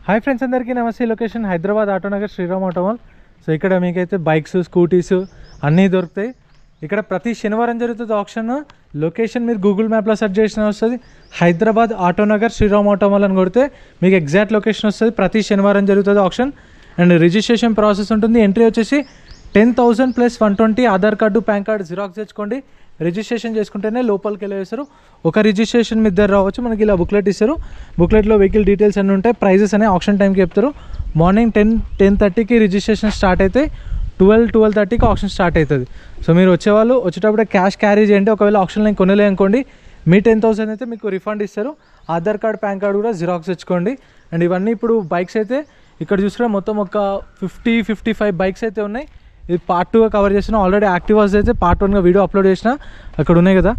Hi friends, అందరికీ నమస్తే. Location Hyderabad Autonagar Shriram auto mall. So ఇక్కడ మీకైతే బైక్స్, స్కూటీస్ అన్నీ దొరుకుతాయి. ఇక్కడ ప్రతి శనివారం జరుగుతుంది ఆప్షన్. లొకేషన్ మీరు గూగుల్ మ్యాప్లో సెర్చ్ చేసిన వస్తుంది. హైదరాబాద్ ఆటోనగర్ శ్రీరామ్ ఆటోమాల్ అని కొడితే మీకు ఎగ్జాక్ట్ లొకేషన్ వస్తుంది. ప్రతి శనివారం జరుగుతుంది ఆప్షన్. అండ్ రిజిస్ట్రేషన్ ప్రాసెస్ ఉంటుంది. ఎంట్రీ వచ్చేసి 10,000 + 120 Aadhaar card, pan card xerox తెచ్చుకోండి. రిజిస్ట్రేషన్ చేసుకుంటేనే లోపలికి వెళ్ళేస్తారు. ఒక రిజిస్ట్రేషన్ మీ ఇద్దరు రావచ్చు. మనకి ఇలా బుక్లెట్ ఇస్తారు. బుక్లెట్లో వెహికల్ డీటెయిల్స్ అన్నీ ఉంటాయి. ప్రైజెస్ అనే ఆప్షన్ టైంకి చెప్తారు. మార్నింగ్ 10:30కి రిజిస్ట్రేషన్ స్టార్ట్ అయితే 12:30కి ఆప్షన్ స్టార్ట్ అవుతుంది. సో మీరు వచ్చేటప్పుడే క్యాష్ క్యారీ చేయండి. ఒకవేళ ఆప్షన్లో కొనలే అనుకోండి, మీ 10,000 అయితే మీకు రిఫండ్ ఇస్తారు. ఆధార్ కార్డు, పాన్ కార్డు కూడా జిరాక్స్ తెచ్చుకోండి. అండ్ ఇవన్నీ ఇప్పుడు బైక్స్ అయితే ఇక్కడ చూసుకుంటే మొత్తం ఒక 50-55 బైక్స్ అయితే ఉన్నాయి. ఇది పార్ట్ 2గా కవర్ చేసిన. ఆల్రెడీ యాక్టివాస్ అయితే పార్ట్ 1గా వీడియో అప్లోడ్ చేసిన. అక్కడ ఉన్నాయి కదా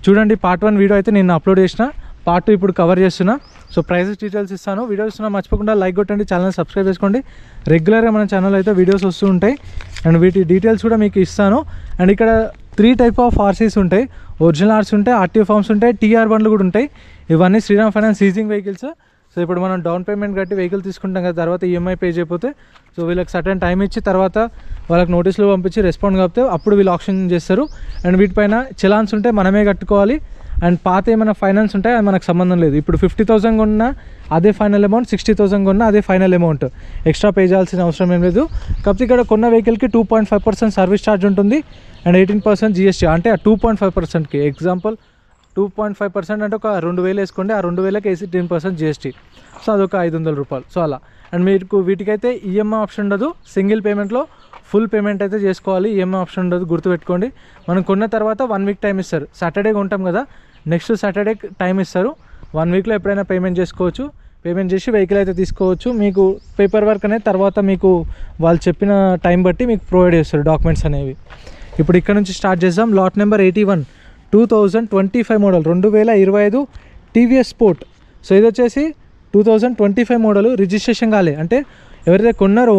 చూడండి. పార్ట్ 1 వీడియో అయితే నేను అప్లోడ్ చేసిన. పార్ట్ 2 ఇప్పుడు కవర్ చేస్తున్నా. సో ప్రైజెస్ డీటెయిల్స్ ఇస్తాను. వీడియో ఇస్తున్నా మర్చిపోకుండా లైక్ కొట్టండి, ఛానల్ సబ్స్క్రైబ్ చేసుకోండి. రెగ్యులర్గా మన ఛానల్ అయితే వీడియోస్ వస్తూ ఉంటాయి. అండ్ వీటి డీటెయిల్స్ కూడా మీకు ఇస్తాను. అండ్ ఇక్కడ 3 టైప్ ఆఫ్ ఆర్సీస్ ఉంటాయి. ఒరిజినల్ ఆర్సీ ఉంటాయి, ఆర్టీఓ ఫార్మ్స్ ఉంటాయి, టీఆర్ బండ్లు కూడా ఉంటాయి. ఇవన్నీ Shriram finance seizing vehicles. So ఇప్పుడు మనం డౌన్ పేమెంట్ కట్టి వెహికల్ తీసుకుంటాం కదా, తర్వాత ఈఎంఐ పే చేయకపోతే సో వీళ్ళకి సర్టెన్ టైం ఇచ్చి తర్వాత వాళ్ళకి నోటీసులు పంపించి రెస్పాండ్ కాకపోతే అప్పుడు వీళ్ళు ఆప్షన్ చేస్తారు. అండ్ వీటిపైన చలాన్స్ ఉంటే మనమే కట్టుకోవాలి. అండ్ పాత ఏమైనా ఫైనాన్స్ ఉంటాయి, అది మనకు సంబంధం లేదు. ఇప్పుడు 50,000 కొన్నా అదే ఫైనల్ అమౌంట్, 60,000 కొన్నా అదే ఫైనల్ అమౌంట్. ఎక్స్ట్రా పే చేయాల్సిన అవసరం ఏం లేదు. కాకపోతే ఇక్కడ కొన్న వెహికల్కి 2.5% సర్వీస్ ఛార్జ్ ఉంటుంది. And 18% GST. అంటే ఆ 2.5%కి ఎగ్జాంపుల్ 2.5% అంటే ఒక 2,000 వేసుకోండి. ఆ 2,000కి వేసి 10% జిఎస్టీ. సో అదొక 500 రూపాయలు. సో అలా. అండ్ మీకు వీటికైతే ఈఎంఐ ఆప్షన్ ఉండదు. సింగిల్ పేమెంట్లో ఫుల్ పేమెంట్ అయితే చేసుకోవాలి. ఈఎంఐ ఆప్షన్ ఉండదు, గుర్తుపెట్టుకోండి. మనం కొన్న తర్వాత 1 వీక్ టైం ఇస్తారు. సాటర్డే కొంటాం కదా, నెక్స్ట్ సాటర్డే టైం ఇస్తారు. 1 వీక్లో ఎప్పుడైనా పేమెంట్ చేసుకోవచ్చు. పేమెంట్ చేసి వెహికల్ అయితే తీసుకోవచ్చు. మీకు పేపర్ వర్క్ అనేది తర్వాత మీకు వాళ్ళు చెప్పిన టైం బట్టి మీకు ప్రొవైడ్ చేస్తారు డాక్యుమెంట్స్ అనేవి. ఇప్పుడు ఇక్కడ నుంచి స్టార్ట్ చేద్దాం. Lot number 81 2025 model 2025 TVS sport. So ఇది వచ్చేసి 2025 మోడల్. రిజిస్ట్రేషన్ కాలే, అంటే ఎవరైతే కొన్నారో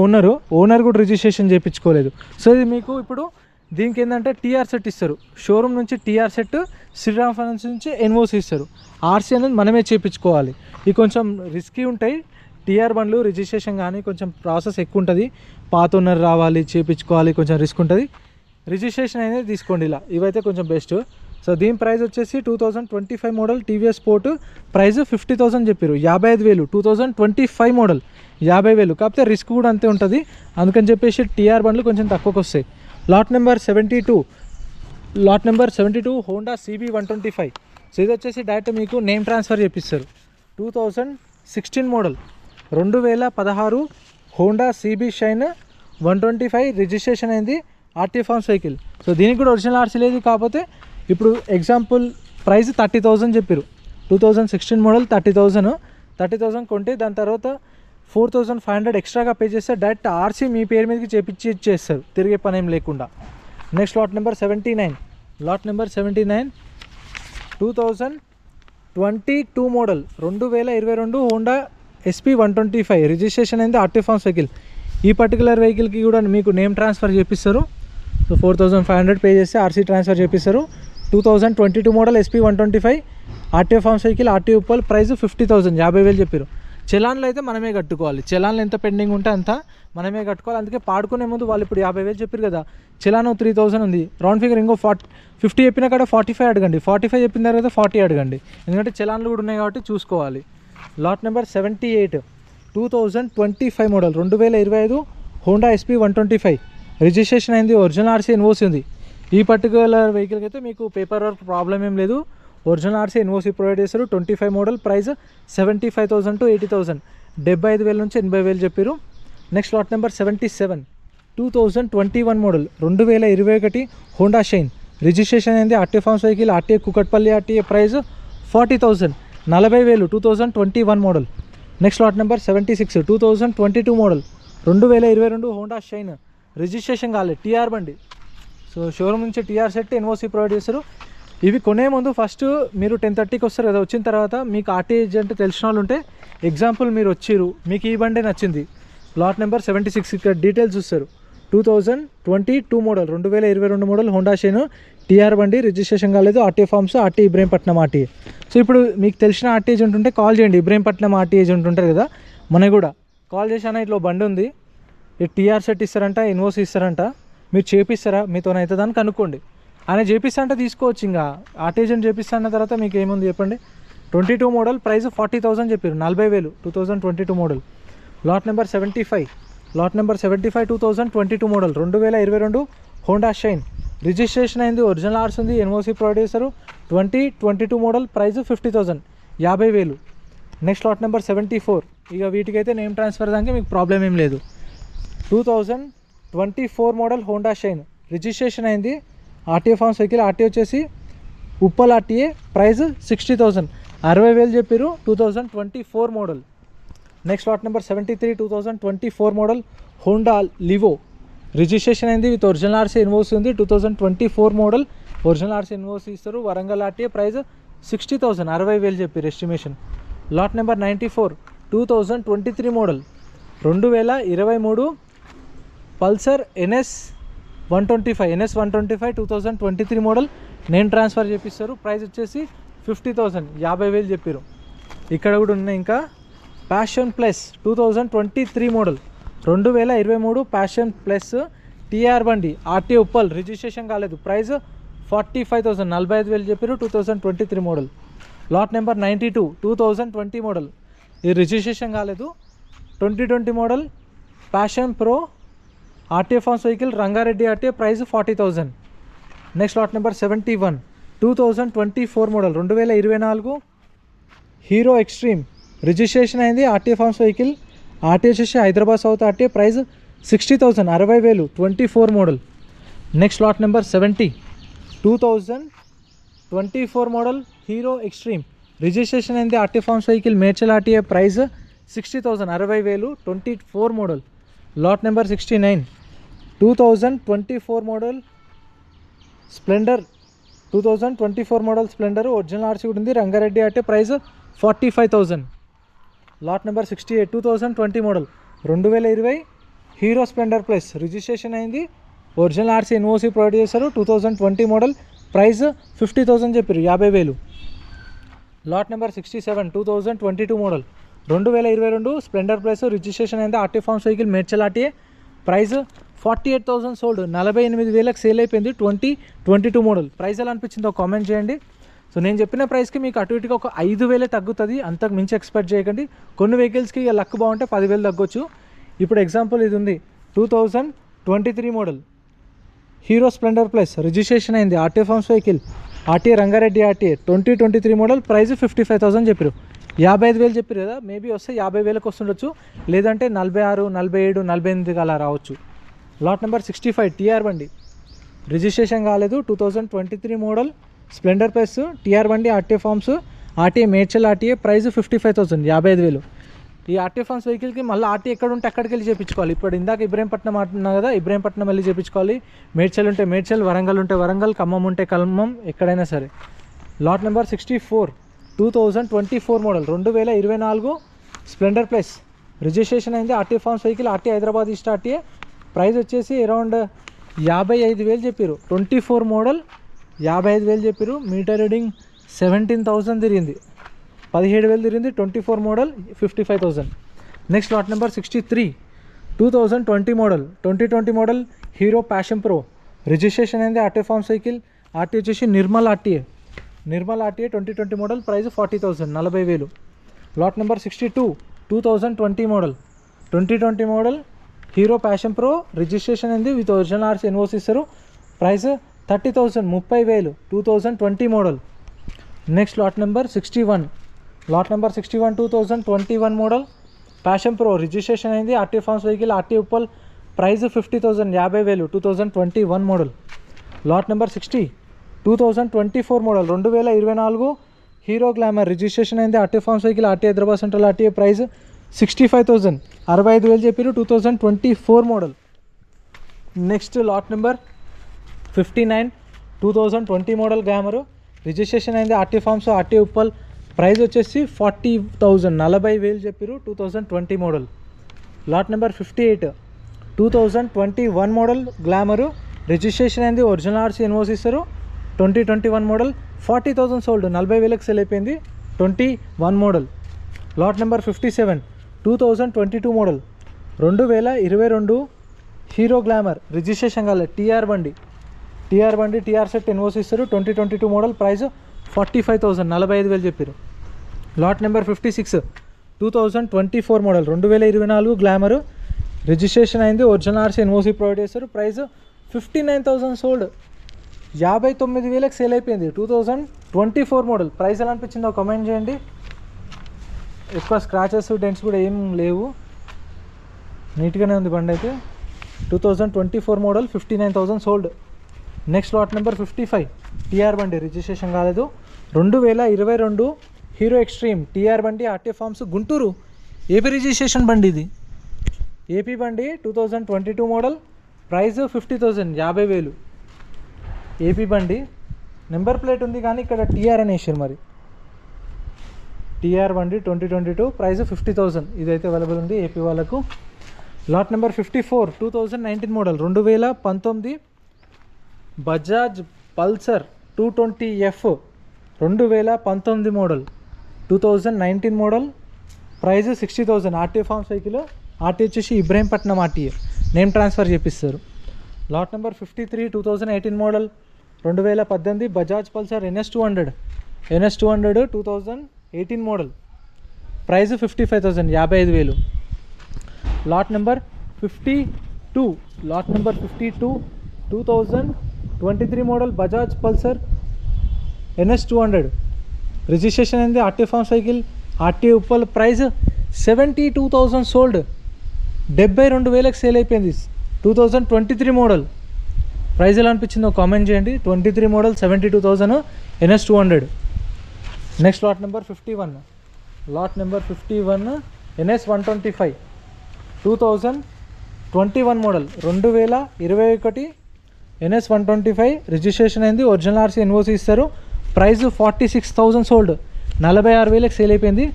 ఓనర్ కూడా రిజిస్ట్రేషన్ చేయించుకోలేదు. సో ఇది మీకు ఇప్పుడు దీనికి ఏంటంటే టీఆర్ సెట్ ఇస్తారు. షోరూమ్ నుంచి టీఆర్ సెట్, శ్రీరామ్ ఫైనాన్స్ నుంచి ఎన్ఓసి ఇస్తారు. ఆర్సీ అనేది మనమే చేయించుకోవాలి. ఇవి కొంచెం రిస్కీ ఉంటాయి. టీఆర్ బండ్లు రిజిస్ట్రేషన్ కానీ కొంచెం ప్రాసెస్ ఎక్కువ ఉంటుంది. పాత ఓనర్ రావాలి, చేయించుకోవాలి, కొంచెం రిస్క్ ఉంటుంది. రిజిస్ట్రేషన్ అనేది తీసుకోండి ఇలా. ఇవైతే కొంచెం బెస్ట్. సో దీని ప్రైస్ వచ్చేసి 2025 మోడల్ టీవీఎస్ స్పోర్ట్. ప్రైస్ 50,000 చెప్పారు. 55,000. 2025 మోడల్ 50,000. కాకపోతే రిస్క్ కూడా అంతే ఉంటుంది. అందుకని చెప్పేసి టీఆర్ బండ్లు కొంచెం తక్కువకి వస్తాయి. Lot number 72 Honda CB 125. So ఇది వచ్చేసి డైరెక్ట్ మీకు నేమ్ ట్రాన్స్ఫర్ చేపిస్తారు. 2016 model 2016 Honda CB Shine 125 registration అయింది. RTO forms vehicle. సో దీనికి కూడా ఒరిజినల్ ఆర్సీ లేదు. కాకపోతే ఇప్పుడు ఎగ్జాంపుల్ ప్రైస్ 30,000 చెప్పారు. 2016 మోడల్ 30,000 కొంటే దాని తర్వాత 4,500 ఎక్స్ట్రాగా పే చేస్తే డైరెక్ట్ ఆర్సీ మీ పేరు మీదకి చేపించి ఇచ్చేస్తారు, తిరిగే పని ఏం లేకుండా. Next lot number 79 2022 model 2022 Honda SP 125 registration అయింది. RTO forms vehicle. ఈ పర్టికులర్ వెహికల్కి కూడా మీకు నేమ్ ట్రాన్స్ఫర్ చేపిస్తారు. సో 4,500 పే చేస్తే ఆర్సీ ట్రాన్స్ఫర్ చేపిస్తారు. 2022 model SP 125 RTO forms vehicle, RTO Uppal. Price 50,000, 50,000 చెప్పారు. చలాన్లు అయితే మనమే కట్టుకోవాలి. చలాన్లు ఎంత పెండింగ్ ఉంటే అంత మనమే కట్టుకోవాలి. అందుకే పాడుకునే ముందు వాళ్ళు ఇప్పుడు 50,000 చెప్పారు కదా, చలాన్ 3,000 ఉంది. రౌండ్ ఫిగర్ ఇంకో 50 చెప్పిన కాడ 45 అడగండి. 45 చెప్పిన తర్వాత 40 అడగండి. ఎందుకంటే చలాన్లు కూడా ఉన్నాయి కాబట్టి చూసుకోవాలి. Lot number 78 2025 model 2025 Honda SP 125 registration అయింది. ఒరిజినల్ ఆర్సీ ఎన్ఓసి ఉంది. ఈ పర్టికులర్ వెహికల్కి అయితే మీకు పేపర్ వర్క్ ప్రాబ్లం ఏం లేదు. ఒరిజినల్ ఆర్సీ ఎన్ఓసి ప్రొవైడ్ చేస్తారు. 25 మోడల్. Price 75,000 to 80,000. 75,000 నుంచి 80,000 చెప్పారు. Next lot number 77 2021 model 2021 Honda Shine registration అయింది. RTO forms vehicle, RTO Kukatpally RTA. Price 40,000, 40,000. 2021 model. Next lot number 76 2022 model 2022 Honda Shine registration కాలేదు. TR బండి. So showroom నుంచి TR set, NOC provide చేస్తారు. ఇవి కొనే ముందు ఫస్ట్ మీరు 10:30కి వస్తారు కదా, వచ్చిన తర్వాత మీకు ఆర్టీ ఏజెంట్ తెలిసిన వాళ్ళు ఉంటే, ఎగ్జాంపుల్ మీరు వచ్చిర్రు, మీకు ఈ బండే నచ్చింది. లాట్ నెంబర్ 76 ఇక్కడ డీటెయిల్స్ చూస్తారు. 2022 model 2022 model Honda Shine TR బండి, రిజిస్ట్రేషన్ కాలేదు. RTO forms, Ibrahimpatnam RTA. So ఇప్పుడు మీకు తెలిసిన ఆర్టీ ఏజెంట్ ఉంటే కాల్ చేయండి. ఇబ్రహీంపట్నం ఆర్టీ ఏజెంట్ ఉంటారు కదా, మనకి కూడా కాల్ చేశాను, ఇట్లా బండి ఉంది, ఈ టీఆర్ సెట్ ఇస్తారంట, ఇన్వోస్ ఇస్తారంట, మీరు చేపిస్తారా, మీతో అవుతుందని కనుక్కోండి. ఆయన చేపిస్తా అంటే తీసుకోవచ్చు. ఇంకా ఆర్టిజన్ చేపిస్తా అన్న తర్వాత మీకు ఏముంది చెప్పండి. 22 మోడల్, ప్రైస్ 40,000 చెప్పారు, 40,000, 2022 model. Lot number 75, lot number 75 2022 model, 2022 Honda Shine. Registration అయింది, ఒరిజినల్ ఆర్స్ ఉంది, ఎన్ఓసి ప్రొవైడ్ చేస్తారు. 2022 model, price 50,000, 50,000. Next lot number 74. ఇక వీటికైతే నేమ్ ట్రాన్స్ఫర్ దానికి మీకు ప్రాబ్లం ఏం లేదు. 2024 మోడల్ హోండా షైన్, రిజిస్ట్రేషన్ అయింది, ఆర్టీఏ ఫార్మ్స్ వెహికల్, ఆర్టీఏ వచ్చేసి ఉప్పల్ ఆర్టీఏ, ప్రైస్ 60,000, 60,000 చెప్పారు, 2024 model. Next lot number 73 2024 model Honda Livo, registration అయింది, విత్ ఒరిజినల్ ఆర్సీ ఇన్వోస్ ఉంది, 2024 మోడల్, ఒరిజినల్ ఆర్సీ ఇన్వోస్ ఇస్తారు, వరంగల్ ఆర్టీఏ, ప్రైస్ 60,000, 60,000 చెప్పారు estimation. Lot number 94 2023 model, 2023 Pulsar NS 125 2023 model, name transfer చేపిస్తారు, price వచ్చేసి 50,000, 50,000 చెప్పారు. ఇక్కడ కూడా ఉన్నాయి ఇంకా Passion plus 2023 model, 2023 Passion plus TR బండి, ఆర్టీ ఉప్పల్, రిజిస్ట్రేషన్ కాలేదు, ప్రైస్ 45,000, 45,000 చెప్పారు, 2023 మోడల్. లాట్ నెంబర్ 92 2020 మోడల్, ఇది రిజిస్ట్రేషన్ కాలేదు, 2020 model Passion Pro RTA forms vehicle, Rangareddy RTA, price 40,000. Next lot number 71 2024 model, 2024 Hero Xtreme, registration అయింది, ఆర్టీఏ ఫార్మ్స్ వెహికల్, ఆర్టీఏ వచ్చేసి Hyderabad South RTA, price 60,000, 60,000, 24 model. Next lot number 70 2024 model Hero Xtreme, registration అయింది, RTA forms vehicle, Medchal RTA, price 60,000, 60,000, 24 model. Lot number 69 2024 model Splendor, 2024 model Splendor, original RC కూడా ఉంది, Rangareddy RTA, price 45,000. Lot number 68 2020 model, 2020 Hero Splendor Plus, registration అయింది, original RC NOC provide చేస్తారు, 2020 model, price 50,000 చెప్పారు, 50,000. Lot number 67 2022 model, 2022 Splendor Plus, registration అయింది, RT forms vehicle, Medchal RTA, price 48,000 sold, 48,000 sale అయిపోయింది, 2022 model. Price ఎలా అనిపించిందో comment చేయండి. So నేను చెప్పిన ప్రైస్కి మీకు అటు ఇటుగా ఒక 5,000 తగ్గుతుంది, అంతకు మించి ఎక్స్పెక్ట్ చేయకండి. కొన్ని వెహికల్స్కి ఇక లక్ బాగుంటే 10,000 తగ్గొచ్చు. ఇప్పుడు ఎగ్జాంపుల్ ఇది ఉంది, 2023 model Hero Splendor Plus, registration అయింది, RTA forms vehicle, RTA Rangareddy RTA, 2023 model, price 55,000 చెప్పారు, 55,000 చెప్పారు కదా, మేబీ వస్తే 50,000కి వస్తుండొచ్చు, లేదంటే 46, 47, 48 అలా రావచ్చు. లాట్ నెంబర్ 65 టీఆర్ బండి, రిజిస్ట్రేషన్ కాలేదు, 2023 మోడల్ స్ప్లెండర్ ప్లస్ టీఆర్ బండి, RTA forms, RTA Medchal RTA, price 55,000, 55,000. ఈ ఆర్టీఏ ఫార్మ్స్ వెహికల్కి మళ్ళీ ఆర్టీఏ ఎక్కడ ఉంటే అక్కడికి వెళ్ళి చేయించుకోవాలి. ఇప్పుడు ఇందాక ఇబ్రహీంపట్నం అంటున్నా కదా, ఇబ్రహీంపట్నం వెళ్ళి చేయించుకోవాలి, మేడ్చల్ ఉంటే మేడ్చల్, వరంగల్ ఉంటే వరంగల్, ఖమ్మం ఉంటే ఖమ్మం, ఎక్కడైనా సరే. Lot number 64 2024 model, 2024 Splendor Plus, registration అయింది, RTA forms vehicle, RTA Hyderabad East RTA, price వచ్చేసి అరౌండ్ 55,000 చెప్పారు, 24 మోడల్, 55,000 చెప్పారు, మీటర్ రీడింగ్ 17,000 తిరిగింది, 17,000 తిరిగింది, 24 model, 55,000. Next lot number 63 2020 model, 2020 model Hero Passion Pro, registration అయింది, ఆర్టీఏ ఫార్మ్స్ వెహికల్, ఆర్టీఏ వచ్చేసి Nirmal RTA, 2020 model, price 40,000, 40,000. లాట్ నెంబర్ 62 2020 model, 2020 model Hero Passion Pro, registration అయింది, విత్ ఒరిజినల్ ఆర్స్ ఎన్ఓసి ఇస్తారు, price 30,000, 30,000, 2020 model. Next lot number 61 2021 model Passion Pro, registration అయింది, RT forms vehicle, RT Uppal, price 50,000, 50,000, 2021 model. Lot number 60 2024 model, 2024 Hero Glamour, registration అయింది, RT forms vehicle, RT Hyderabad Central RTA, price 65,000, 65,000 చెప్పారు, 2024 model. Next lot number 59 2020 model Glamour, registration అయింది, RT forms, RT Uppal, price వచ్చేసి 40,000, 40,000 చెప్పారు, 2020 model. Lot number 58 2021 model Glamour, registration అయింది, original RC NOC ఇస్తారు, 2021 model, 40,000 sold, 40,000కి sale అయిపోయింది, 21 model. Lot number 57 2022 model 2022 hero Glamour registration కాలేదు TR బండి TR set NOC ఇస్తారు 2022 మోడల్ ప్రైస్ 45,000 45,000 చెప్పారు. Lot number 56 2024 model 2024 glamour registration అయింది ఒరిజినల్ ఆర్సీ ఎన్ఓసి ప్రొవైడ్ చేస్తారు ప్రైస్ 59,000 సోల్డ్ 59,000కి సేల్ అయిపోయింది. 2024 మోడల్ ప్రైస్ ఎలా అనిపించిందో కామెంట్ చేయండి. ఎక్కువ స్క్రాచెస్ డెంట్స్ కూడా ఏం లేవు, నీట్గానే ఉంది బండి అయితే. 2024 model 59,000 sold. Next lot number 55 TR బండి రిజిస్ట్రేషన్ కాలేదు 2022 హీరో ఎక్స్ట్రీమ్ టీఆర్ బండి RTA forms Guntur AP registration బండి ఇది ఏపీ బండి 2022 మోడల్ ప్రైస్ 50,000 50,000 ఏపీ బండి. నెంబర్ ప్లేట్ ఉంది కానీ ఇక్కడ టీఆర్ అని వేసారు మరి. టీఆర్ బండి 2022 ప్రైస్ 50,000 ఇదైతే అవైలబుల్ ఉంది ఏపీ వాళ్ళకు. Lot number 54 2019 model 2019 Bajaj Pulsar 220F 2019 model 2019 model price 60,000 RTA form cycle. RTA వచ్చేసి ఇబ్రహీంపట్నం ఆర్టీఏ నేమ్ ట్రాన్స్ఫర్ చేపిస్తారు. Lot number 53 2018 model 2018 Bajaj Pulsar NS 200 2018 model price 55,000 55,000. Lot number 52 2023 model Bajaj Pulsar NS 200 registration అయింది RTA form cycle RTA Uppal price 72,000 sold 72,000కి sale అయిపోయింది. 2023 model price ఎలా అనిపించిందో comment చేయండి. 23 model 72,000 NS 200. Next lot number 51 NS 125 2021 model 2021 NS 125 registration అయింది original RC NOC ఇస్తారు price 46,000 sold 46,000కి sale అయిపోయింది.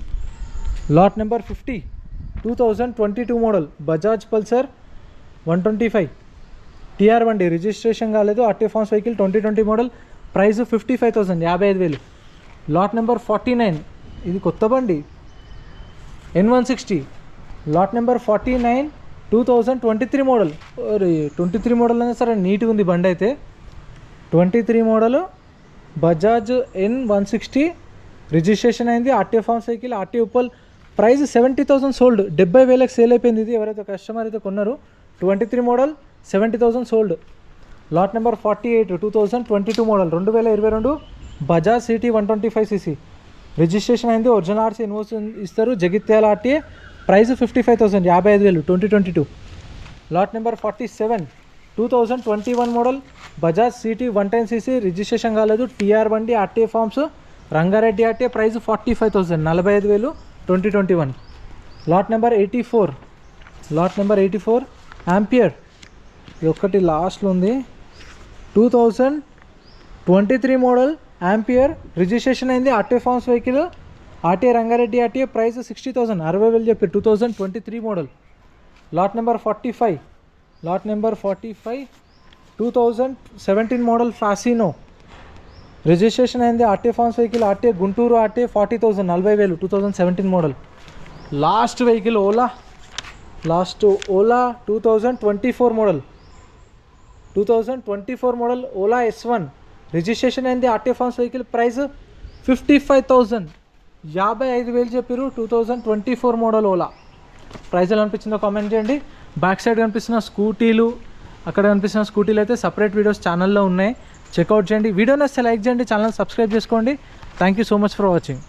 Lot number 50 2022 model Bajaj Pulsar 125 TR బండి రిజిస్ట్రేషన్ కాలేదు RTA forms vehicle 2020 model price 55,000 55,000. Lot number 49 ఇది కొత్త బండి N160 lot number 49 2023 model 23 model అయినా సరే నీట్గా ఉంది బండి అయితే. 23 మోడల్ బజాజ్ N160 రిజిస్ట్రేషన్ అయింది RTA form cycle RTA Uppal price 70,000 sold 70,000కి సేల్ అయిపోయింది. ఇది ఎవరైతే కస్టమర్ అయితే కొన్నారు 23 model 70,000 sold. Lot number 48 2022 model 2022 Bajaj CT 125cc registration అయింది ఒరిజినల్ ఆర్సీ ఎన్ఓసి ఇస్తారు Jagtial RTA price 55,000 55,000 2022. Lot number 47 2021 model Bajaj CT 110cc registration కాలేదు టీఆర్ బండి RTA forms Rangareddy RTA price 45,000 45,000 2021. Lot number 84 Ampere ఇది ఒక్కటి లాస్ట్లో ఉంది 2023 మోడల్ ఆంపియర్ రిజిస్ట్రేషన్ అయింది RTA forms vehicle RTA Rangareddy RTA price 60,000 60,000 చెప్పి 2023 model. Lot number 45 2017 model Fascino registration అయింది RTA forms vehicle RTA Guntur RTA 40,000 40,000 2017 model. Last vehicle Ola 2024 model Ola S1 registration అయింది RTA forms vehicle price 55,000 55,000 చెప్పారు. 2024 model Ola price ఎలా అనిపించిందో comment చేయండి. Back side కనిపిస్తున్న స్కూటీలు అక్కడ కనిపిస్తున్న స్కూటీలు అయితే సపరేట్ వీడియోస్ ఛానల్లో ఉన్నాయి చెక్అవుట్ చేయండి. వీడియో నచ్చితే లైక్ చేయండి ఛానల్ సబ్స్క్రైబ్ చేసుకోండి. Thank you so much for watching.